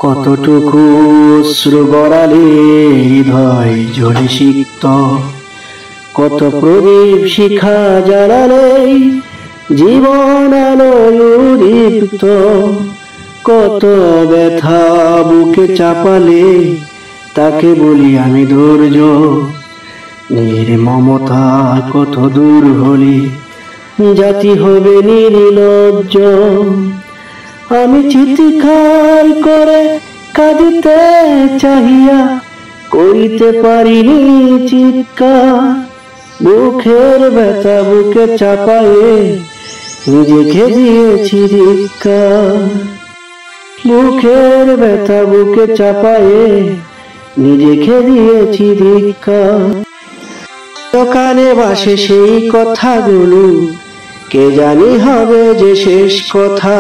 কতটুকু অশ্রু গড়ালে হৃদয় জ্বলে সিক্ত, কত প্রদীপ শিখা জ্বালালে জীবন আলোয় উদ্দীপ্ত, কত ব্যথা বুকে চাপালে তাকে বলি আমি ধৈর্য। নির্মমতা কত দূর হলে জাতি হবে নির্লজ্জ। আমি চিৎকার করে কাঁদিতে চাহিয়া করিতে পারিনি চিৎকার, বুকের ব্যথা বুকে চাপায়ে নিজেকে দিয়েছি ধিক্কার। বুকের ব্যথা বুকে চাপায়ে নিজেকে দিয়েছি ধিক্কার। কানে বাসে সেই কথাগুলো কে জানি হবে যে শেষ কথা,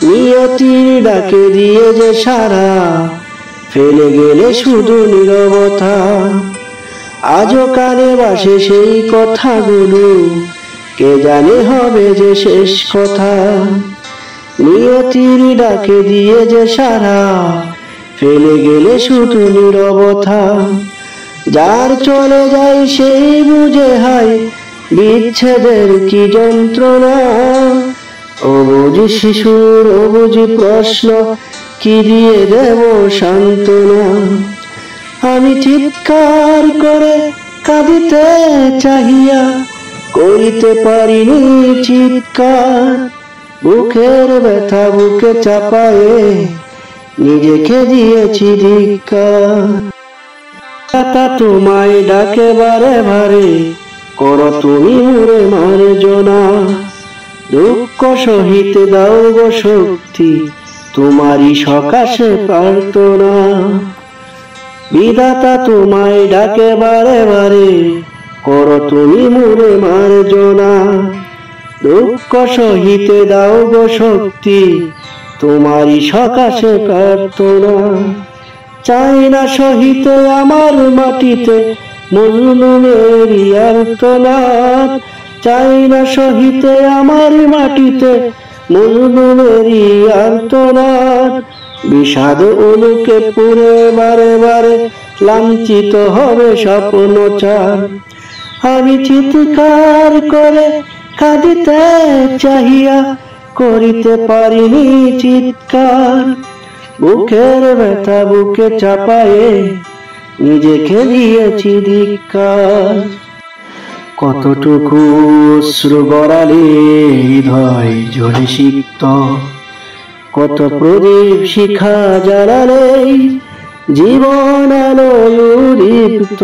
নিয়তির ডাকে দিয়ে যে সারা ফেলে গেলে শুধু নীরবতা। আজও কানে বাসে সেই কথাগুলো কে জানে হবে যে শেষ কথা, নিয়তির ডাকে দিয়ে যে সারা ফেলে গেলে শুধু নীরবতা। যার চলে যায় সেই বুঝে হায় বিচ্ছেদের কি যন্ত্রণা, ও বুঝি শিশুর ও বুঝি প্রশ্ন কি দিয়ে দেব সান্ত্বনা। আমি চিৎকার করে কাঁদিতে চাহিয়া করিতে পারিনি চিৎকার, বুকের ব্যথা বুকে চাপায়ে নিজেকে দিয়েছি ধিক্কার। তোমায় ডাকে বারে বারে করো তুমি মোরে মার্জনা, দুঃখ সহিতে দাও গো শক্তি তোমারই সকাশে প্রার্থনা। বিধাতা তোমায় ডাকে বারে বারে করো তুমি মোরে মার্জনা, দুঃখ সহিতে দাও গো শক্তি তোমারই সকাশে প্রার্থনা। চাই না সহিতে আমার মাটিতে মজলুমের আর্তনাদ, চাই না সহিতে আমার মাটিতে মজলুমের আর্তনাদ। বিষাদ অনুকে পুরে বারে বারে লাঞ্ছিত হবে স্বপ্ন চার। আমি চিৎকার করে কাঁদিতে চাহিয়া করিতে পারিনি চিৎকার, বুকের ব্যথা বুকে চাপায়ে নিজেকে দিয়েছি ধিক্কার। কতটুকু অশ্রু গড়ালে হৃদয় জ্বলে সিক্ত, কত প্রদীপ শিখা জ্বালালে জীবন আলোয় উদ্দীপ্ত।